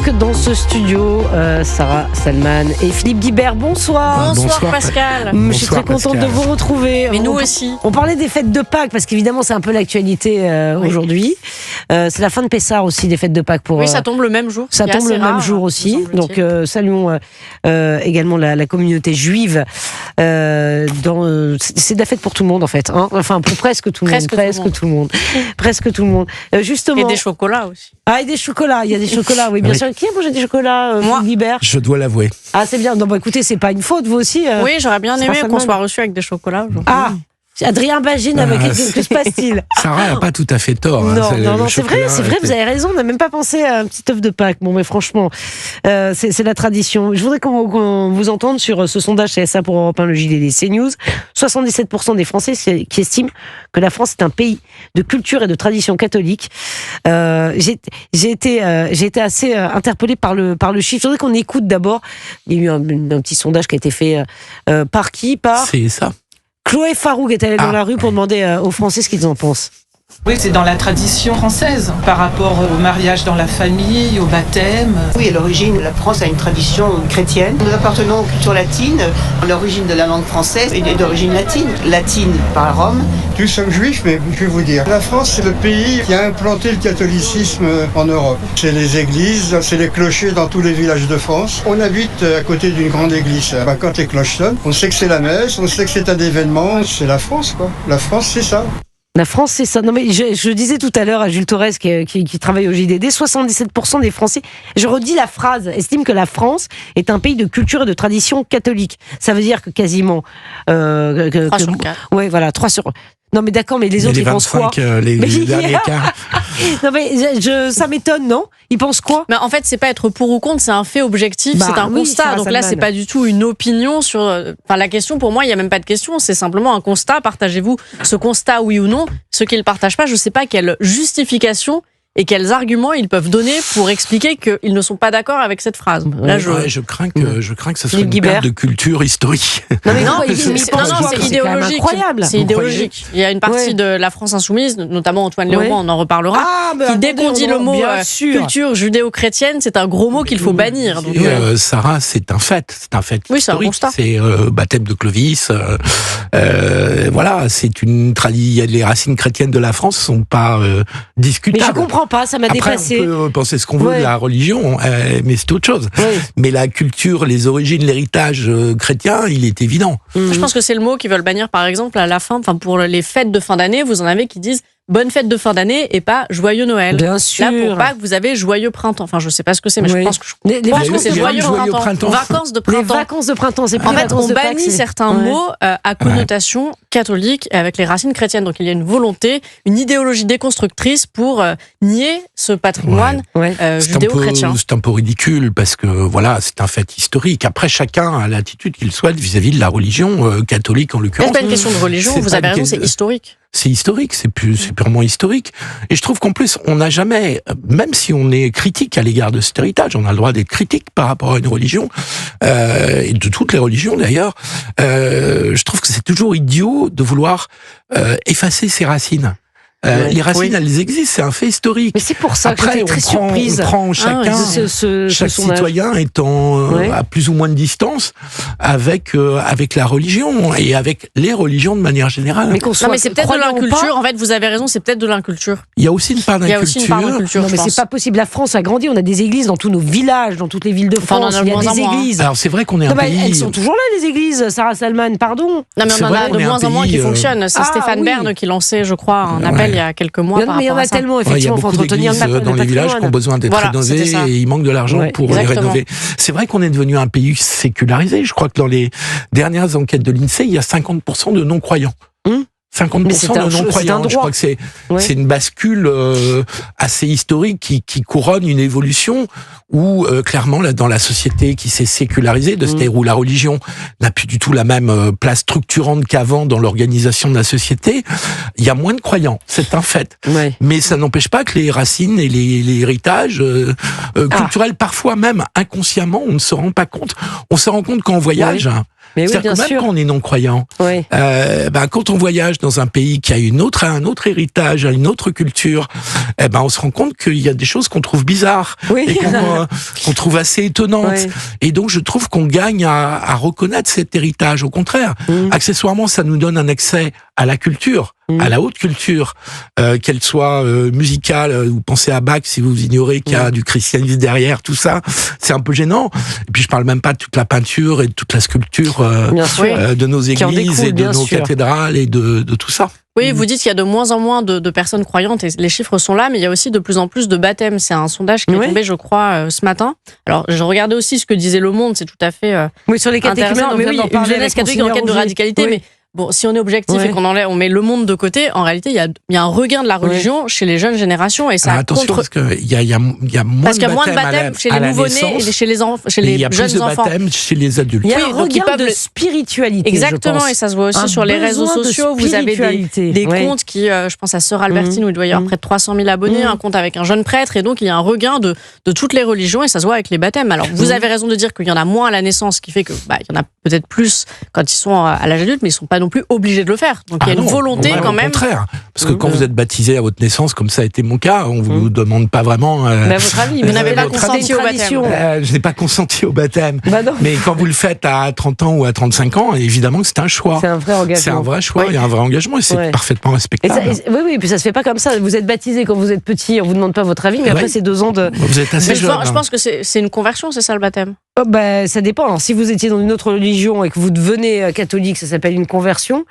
donc dans ce studio, Sarah Salman et Philippe Guibert. Bonsoir. Bonsoir Pascal. Je suis très contente de vous retrouver. Mais nous aussi. On parlait des fêtes de Pâques parce qu'évidemment c'est un peu l'actualité aujourd'hui. C'est la fin de Pessah aussi, des fêtes de Pâques pour. Oui, ça tombe le même jour. Ça tombe le même jour aussi. Donc saluons également la communauté juive. C'est de la fête pour tout le monde en fait. Hein, enfin pour presque tout le monde. Presque tout le monde. Justement. Et des chocolats aussi. Ah, et des chocolats. Il y a des chocolats. Oui, bien sûr. Qui a mangé des chocolats? Moi. Guibert. Je dois l'avouer. Ah, c'est bien. Non, bah écoutez, c'est pas une faute, vous aussi. Oui, j'aurais bien aimé qu'on soit reçu avec des chocolats. Ah, Adrien Bagine, avec que se passe-t-il? Sarah n'a pas tout à fait tort. Non, c'est vrai, vous avez raison, on n'a même pas pensé à un petit œuf de Pâques. Bon, mais franchement, c'est la tradition. Je voudrais qu'on vous entende sur ce sondage CSA pour Europe 1, le JDD des CNews. 77% des Français qui estiment que la France est un pays de culture et de tradition catholique. J'ai été assez interpellée par le chiffre. Je voudrais qu'on écoute d'abord. Il y a eu un petit sondage qui a été fait par qui? C'est ça. Chloé Farouk est allée dans la rue pour demander aux Français ce qu'ils en pensent. Oui, c'est dans la tradition française, par rapport au mariage dans la famille, au baptême. Oui, à l'origine, la France a une tradition chrétienne. Nous appartenons aux cultures latines. L'origine de la langue française est d'origine latine par Rome. Nous sommes juifs, mais je vais vous dire, la France, c'est le pays qui a implanté le catholicisme en Europe. C'est les églises, c'est les clochers dans tous les villages de France. On habite à côté d'une grande église. Quand les cloches sonnent, on sait que c'est la messe, on sait que c'est un événement. C'est la France, quoi. La France, c'est ça. La France, c'est ça. Non, mais je disais tout à l'heure à Jules Torres, qui travaille au JDD, 77% des Français, je redis la phrase, estiment que la France est un pays de culture et de tradition catholique. Ça veut dire que quasiment... 3 sur 4. Ouais, voilà, 3 sur... Non, mais d'accord, mais les autres, ils pensent quoi? Les derniers cas. Non, mais ça m'étonne, non? Ils pensent quoi? Mais en fait, c'est pas être pour ou contre, c'est un fait objectif, c'est un constat. Donc là, c'est pas du tout une opinion sur. Enfin, la question, pour moi, il y a même pas de question. C'est simplement un constat. Partagez-vous ce constat, oui ou non? Ceux qui le partagent pas, je sais pas quelle justification et quels arguments ils peuvent donner pour expliquer qu'ils ne sont pas d'accord avec cette phrase. Là, je crains que ce soit une perte de culture historique. Non, c'est idéologique. C'est idéologique. Il y a une partie de la France insoumise, notamment Antoine Léaumont, on en reparlera, qui dès qu'on dit le mot culture judéo-chrétienne, c'est un gros mot qu'il faut bannir. Donc, Sarah, c'est un fait historique. Oui, c'est un constat. C'est baptême de Clovis. Voilà, c'est une tradition. Les racines chrétiennes de la France sont pas discutables. Mais je comprends pas, ça m'a dépassé. On peut penser ce qu'on veut de la religion, mais c'est autre chose. Mais la culture, les origines, l'héritage chrétien, il est évident. Je pense que c'est le mot qu'ils veulent bannir, par exemple, à la fin, pour les fêtes de fin d'année, vous en avez qui disent bonne fête de fin d'année et pas joyeux Noël. Bien sûr. Là, pour Pâques, vous avez joyeux printemps. Enfin, je sais pas ce que c'est, mais je pense que c'est joyeux printemps. Vacances de printemps. Les vacances de printemps, c'est plus en fait, on bannit bannit certains mots à connotation catholique avec les racines chrétiennes. Donc, il y a une volonté, une idéologie déconstructrice pour nier ce patrimoine judéo-chrétien. C'est un peu ridicule parce que voilà, c'est un fait historique. Après, chacun a l'attitude qu'il souhaite vis-à-vis de la religion catholique en l'occurrence. C'est pas une question de religion. Vous avez raison, c'est historique. C'est historique, c'est purement historique. Et je trouve qu'en plus, on n'a jamais, même si on est critique à l'égard de cet héritage, on a le droit d'être critique par rapport à une religion, et de toutes les religions d'ailleurs, je trouve que c'est toujours idiot de vouloir effacer ses racines. Les racines, elles existent, c'est un fait historique. Mais c'est pour ça que j'étais très surprise. On prend chacun, chaque citoyen étant à plus ou moins de distance avec la religion et avec les religions de manière générale. Mais c'est peut-être de l'inculture. En fait, vous avez raison, c'est peut-être de l'inculture. Il y a aussi une part d'inculture. Non, mais c'est pas possible. La France a grandi. On a des églises dans tous nos villages, dans toutes les villes de France. Il y a des églises. Alors c'est vrai qu'on est un pays. Elles sont toujours là, les églises. Sarah Salman, pardon. Non, mais on en a de moins en moins qui fonctionnent. C'est Stéphane Bern qui lançait, je crois, un appel il y a quelques mois. Mais il y en a tellement, effectivement, il faut entretenir dans les villages qui ont besoin d'être rénovés et il manque de l'argent pour les rénover. C'est vrai qu'on est devenu un pays sécularisé. Je crois que dans les dernières enquêtes de l'INSEE, il y a 50% de non-croyants. 50% de non-croyants. Je crois que c'est une bascule assez historique qui couronne une évolution où clairement là, dans la société qui s'est sécularisée, c'est-à-dire où la religion n'a plus du tout la même place structurante qu'avant dans l'organisation de la société, il y a moins de croyants, c'est un fait. Mais ça n'empêche pas que les racines et les héritages culturels, parfois même inconsciemment, on ne se rend pas compte. On se rend compte quand on voyage. Mais c'est-à-dire que même quand on est non-croyant, quand on voyage dans un pays qui a un autre héritage, une autre culture, on se rend compte qu'il y a des choses qu'on trouve bizarres et qu'on trouve assez étonnantes. Oui. Et donc, je trouve qu'on gagne à reconnaître cet héritage. Au contraire, accessoirement, ça nous donne un accès à la culture, à la haute culture, qu'elle soit musicale, ou pensez à Bach si vous ignorez qu'il y a du christianisme derrière, tout ça, c'est un peu gênant. Et puis je parle même pas de toute la peinture et de toute la sculpture de nos églises et de nos cathédrales et de tout ça. Oui, vous dites qu'il y a de moins en moins de personnes croyantes et les chiffres sont là, mais il y a aussi de plus en plus de baptêmes. C'est un sondage qui est tombé, je crois, ce matin. Alors, je regardais aussi ce que disait Le Monde, c'est tout à fait sur les catéchumènes, une jeunesse catholique en quête de radicalité, mais bon, si on est objectif et on met le monde de côté, en réalité, il y a un regain de la religion chez les jeunes générations et ça attention, parce qu'il y a moins de baptêmes chez les nouveau-nés et chez les jeunes enfants. Il y a plus de baptêmes chez les adultes. Il y a un regain de spiritualité. Exactement, et ça se voit aussi sur les réseaux sociaux. Vous avez des comptes qui, je pense à Sœur Albertine, où il doit y avoir près de 300 000 abonnés, un compte avec un jeune prêtre, et donc il y a un regain de toutes les religions et ça se voit avec les baptêmes. Alors, vous avez raison de dire qu'il y en a moins à la naissance, ce qui fait que il y en a peut-être plus quand ils sont à l'âge adulte, mais ils sont pas non plus obligés de le faire. Donc il y a une volonté quand même. Au contraire, parce que quand vous êtes baptisé à votre naissance, comme ça a été mon cas, on vous demande pas vraiment. Votre avis, vous n'avez pas consenti au baptême. Je n'ai pas consenti au baptême. Mais quand vous le faites à 30 ans ou à 35 ans, évidemment que c'est un choix. C'est un vrai engagement. C'est un vrai choix, il y a un vrai engagement et c'est parfaitement respectable. Oui, puis ça se fait pas comme ça. Vous êtes baptisé quand vous êtes petit, on vous demande pas votre avis, mais après c'est 2 ans de. Vous êtes assez jeune. Je pense que c'est une conversion, c'est ça le baptême. Ça dépend. Alors, si vous étiez dans une autre religion et que vous devenez catholique, ça s'appelle une conversion.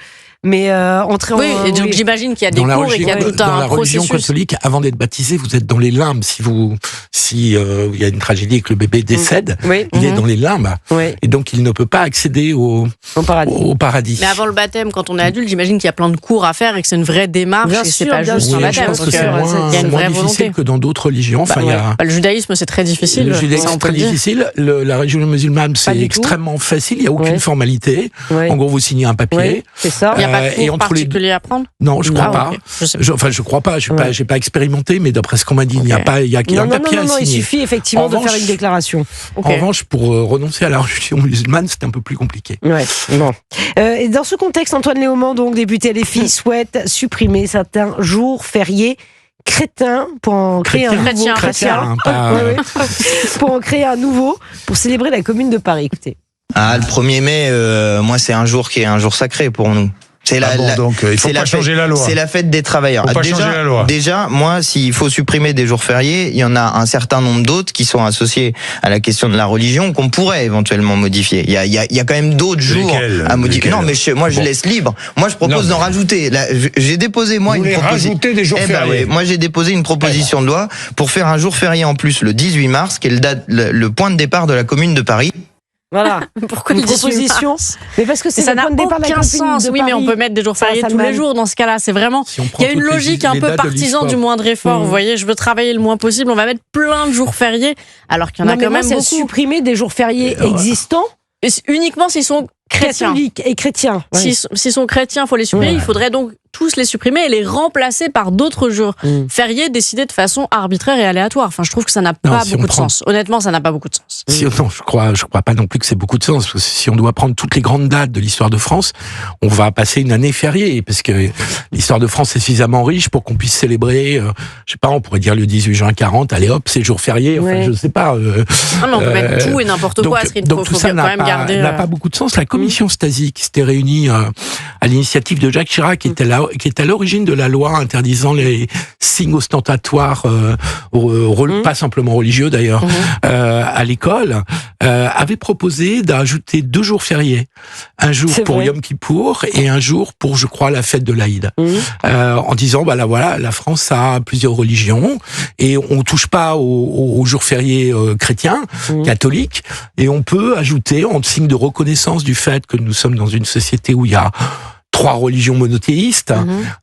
Mais entrer en... et donc j'imagine qu'il y a des cours et qu'il y a tout un processus. Dans la religion catholique, avant d'être baptisé, vous êtes dans les limbes. Si il y a une tragédie et que le bébé décède, il est dans les limbes. Et donc il ne peut pas accéder au paradis. Mais avant le baptême, quand on est adulte, j'imagine qu'il y a plein de cours à faire et que c'est une vraie démarche. Bien et sûr, c'est pas juste un baptême. Je pense que c'est moins difficile que dans d'autres religions. Le judaïsme, c'est très difficile. Le judaïsme, c'est très difficile. La religion musulmane, c'est extrêmement facile. Il n'y a aucune formalité. En gros, vous signez un papier. C'est ça. Il n'y a pas de cours particulier à prendre ? Non, je crois pas. Je crois pas. J'ai pas expérimenté, mais d'après ce qu'on m'a dit, il y a un papier à signer. Il suffit effectivement de faire une déclaration. En revanche, pour renoncer à la religion musulmane, c'est un peu plus compliqué. Et dans ce contexte, Antoine Léaumont, donc député LFI, souhaite supprimer certains jours fériés crétins pour en créer un nouveau. Pour en créer un nouveau, pour célébrer la Commune de Paris. Écoutez. Le 1er mai, moi, c'est un jour qui est un jour sacré pour nous. Donc il faut pas changer la loi. C'est la fête des travailleurs. Déjà, moi, s'il faut supprimer des jours fériés, il y en a un certain nombre d'autres qui sont associés à la question de la religion qu'on pourrait éventuellement modifier. Il y a quand même d'autres jours à modifier. Non, mais je laisse libre. Moi, je propose d'en rajouter. Là, j'ai déposé une proposition. Rajouter des jours fériés. Moi, j'ai déposé une proposition de loi pour faire un jour férié en plus le 18 mars, qui est le point de départ de la Commune de Paris. Voilà. Pourquoi une proposition? Mais parce que ça n'a aucun sens. Oui, mais on peut mettre des jours fériés tous les jours dans ce cas-là. C'est vraiment. Il y a une logique un peu partisan du moindre effort. Vous voyez, je veux travailler le moins possible. On va mettre plein de jours fériés, alors qu'il y en a quand même beaucoup. C'est supprimer des jours fériés existants. Uniquement s'ils sont chrétiens. Catholiques et chrétiens. S'ils sont chrétiens, il faut les supprimer. Il faudrait donc tous les supprimer et les remplacer par d'autres jours fériés décidés de façon arbitraire et aléatoire. Enfin, je trouve que ça n'a pas beaucoup de sens. Honnêtement, ça n'a pas beaucoup de sens. Non, je crois pas non plus que c'est beaucoup de sens. Parce que si on doit prendre toutes les grandes dates de l'histoire de France, on va passer une année fériée parce que l'histoire de France est suffisamment riche pour qu'on puisse célébrer. Je sais pas, on pourrait dire le 18 juin 40. Allez hop, c'est jour férié. Enfin, je sais pas. Non, mais on peut mettre tout et n'importe quoi. Donc tout ça n'a pas beaucoup de sens. La commission Stasi qui s'était réunie à l'initiative de Jacques Chirac, qui est à l'origine de la loi interdisant les signes ostentatoires, pas simplement religieux d'ailleurs, à l'école, avait proposé d'ajouter 2 jours fériés. Un jour pour Yom Kippour et un jour pour, je crois, la fête de l'Aïd. En disant, voilà, la France a plusieurs religions et on touche pas aux jours fériés chrétiens, catholiques, et on peut ajouter, en signe de reconnaissance du fait que nous sommes dans une société où il y a 3 religions monothéistes,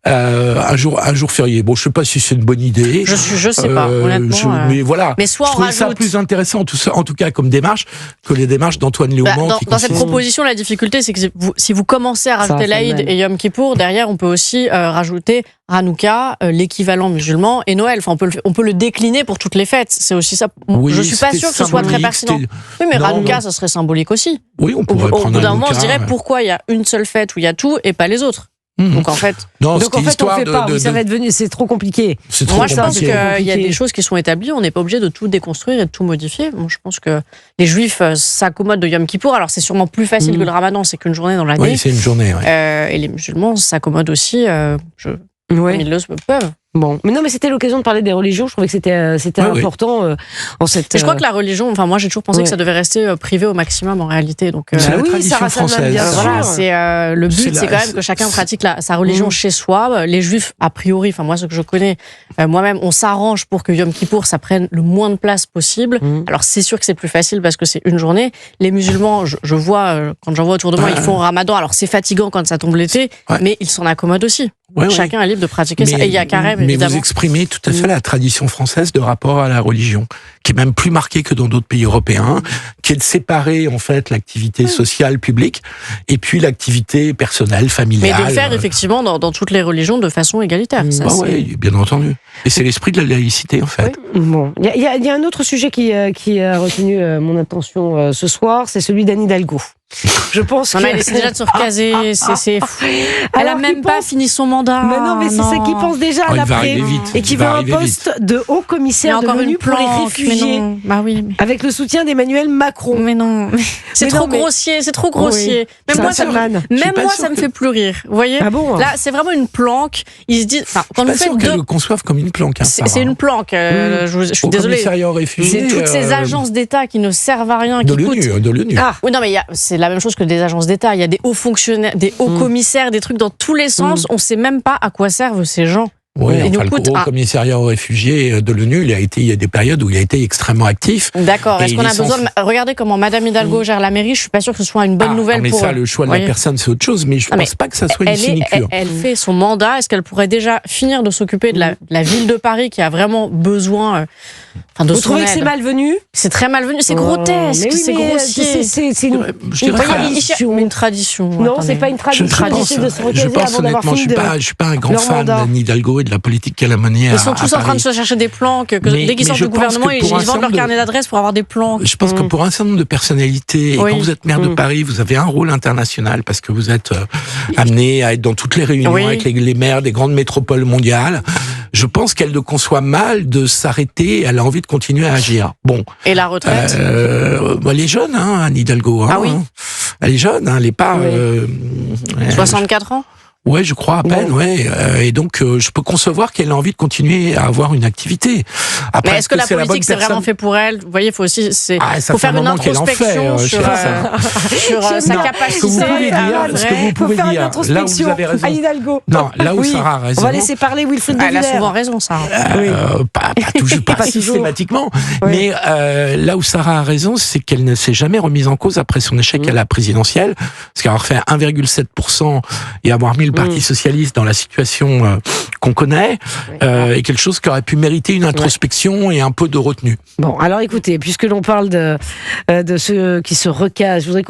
un jour férié. Bon, je sais pas si c'est une bonne idée. Je sais pas, honnêtement. Mais voilà. Mais soit je trouvais ça plus intéressant, en tout cas comme démarche, que les démarches d'Antoine Léaumont. Dans cette proposition, la difficulté, c'est que si vous commencez à rajouter l'Aïd et Yom Kippour, derrière, on peut aussi rajouter Hanouka, l'équivalent musulman, et Noël. Enfin, on peut le décliner pour toutes les fêtes. C'est aussi ça. Oui, je suis pas sûr que ce soit très pertinent. Oui, mais Hanouka, ça serait symbolique aussi. Oui, on pourrait prendre Au bout d'un moment, on se dirait pourquoi il y a une seule fête où il y a tout et pas les autres. Donc en fait, on fait pas. Ça va devenir, c'est trop compliqué. Moi, je pense qu'il y a des choses qui sont établies. On n'est pas obligé de tout déconstruire et de tout modifier. Moi, je pense que les Juifs s'accommodent de Yom Kippour. Alors c'est sûrement plus facile que le Ramadan, c'est qu'une journée dans l'année. Oui, c'est une journée. Et les musulmans s'accommodent aussi. Comme ils le peuvent. Bon, mais non, mais c'était l'occasion de parler des religions. Je trouvais que c'était important en cette. Et je crois que la religion, enfin moi j'ai toujours pensé que ça devait rester privé au maximum en réalité. Donc c'est la tradition française. Voilà, c'est le but, c'est quand même que chacun pratique sa religion chez soi. Les Juifs, a priori, enfin moi ce que je connais, moi-même, on s'arrange pour que Yom Kippour ça prenne le moins de place possible. Alors c'est sûr que c'est plus facile parce que c'est une journée. Les musulmans, je vois quand j'en vois autour de moi, ils font Ramadan. Alors c'est fatigant quand ça tombe l'été, mais ils s'en accommodent aussi. Chacun est libre de pratiquer ça. Et il y a carême. Mais vous exprimez tout à fait la tradition française de rapport à la religion, qui est même plus marquée que dans d'autres pays européens, qui est de séparer en fait l'activité sociale publique et puis l'activité personnelle, familiale. Mais de le faire effectivement dans toutes les religions de façon égalitaire. Oui, bien entendu. Et c'est l'esprit de la laïcité en fait. Bon, il y a un autre sujet qui a retenu mon attention ce soir, c'est celui d'Anne Hidalgo. Je pense elle essaie déjà de se recaser, c'est fou. Elle a même pas fini son mandat. Mais non, mais c'est ça qu'il pense déjà à l'après. Et qui veut un poste de haut commissaire de l'ONU pour les réfugiés. Avec le soutien d'Emmanuel Macron. Mais non. C'est trop grossier, c'est trop grossier. Même moi, ça me fait plus rire. Vous voyez? Là, c'est vraiment une planque. Ils se disent, quand vous faites qu'elle le conçoivent comme une planque. C'est une planque. Je suis désolée. C'est toutes ces agences d'État qui ne servent à rien. De l'ONU. Oui, non, mais c'est la même chose que des agences d'État. Il y a des hauts fonctionnaires, des hauts commissaires, des trucs dans tous les sens. On ne sait même pas à quoi servent ces gens. Oui, le Haut Commissariat aux réfugiés de l'ONU, il y a des périodes où il a été extrêmement actif. D'accord. Est-ce qu'on a besoin de regardez comment Madame Hidalgo gère la mairie? Je suis pas sûr que ce soit une bonne nouvelle pour. Mais ça, le choix de la personne, c'est autre chose. Mais je pense pas que ça soit une sinécure. Elle fait son mandat. Est-ce qu'elle pourrait déjà finir de s'occuper de la ville de Paris qui a vraiment besoin de son aide? Vous trouvez que c'est malvenu? C'est très malvenu. C'est grotesque. C'est grossier. C'est une tradition. Non, c'est pas une tradition. C'est de se recaser avant d'avoir fini. Je suis pas un grand fan d'Anne Hidalgo et de la politique qu'elle a menée à Paris. Ils sont tous en train de se chercher des planques. Dès qu'ils sortent du gouvernement, ils vendent leur carnet d'adresse pour avoir des planques. Je pense que pour un certain nombre de personnalités, et quand vous êtes maire de Paris, vous avez un rôle international parce que vous êtes amené à être dans toutes les réunions avec les maires des grandes métropoles mondiales. Je pense qu'elle ne conçoit mal de s'arrêter. Elle a envie de continuer à agir. Bon. Et la retraite? Elle est jeune, Anne Hidalgo. Ah oui. Elle est jeune, elle n'est pas. 64 ans? Ouais, je crois à peine, et donc je peux concevoir qu'elle a envie de continuer à avoir une activité. Après, mais est-ce que la politique c'est vraiment fait pour elle? Vous voyez, il faut aussi faut faire une introspection sur sa capacité. Ce que vous pouvez dire, là où vous avez raison. Hidalgo. Non, là où Sarah a raison. On va laisser parler Wilfried de Villers. Elle a souvent raison, Sarah. Pas toujours, pas systématiquement, mais là où Sarah a raison, c'est qu'elle ne s'est jamais remise en cause après son échec à la présidentielle, parce qu'avoir fait 1,7% et avoir mis le Parti socialiste dans la situation qu'on connaît est quelque chose qui aurait pu mériter une introspection et un peu de retenue. Bon, alors écoutez, puisque l'on parle de ceux qui se recasent, je voudrais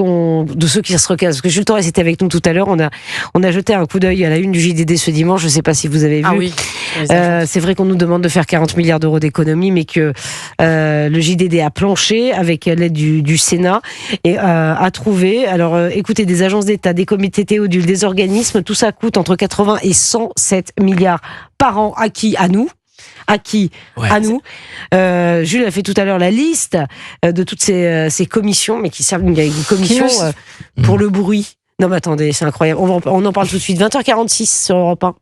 de ceux qui se recasent, parce que Jules Torres était avec nous tout à l'heure, on a jeté un coup d'œil à la une du JDD ce dimanche, je ne sais pas si vous avez vu. Ah oui. C'est vrai qu'on nous demande de faire 40 milliards d'euros d'économie, mais que le JDD a planché avec l'aide du Sénat et a trouvé, alors écoutez, des agences d'État, des comités Théodule, des organismes, tout ça coûte entre 80 et 107 milliards par an. À qui? À nous. À qui? À nous. Jules a fait tout à l'heure la liste de toutes ces commissions, mais qui servent une commission pour le bruit. Non mais attendez, c'est incroyable. On en parle tout de suite. 20h46 sur Europe 1.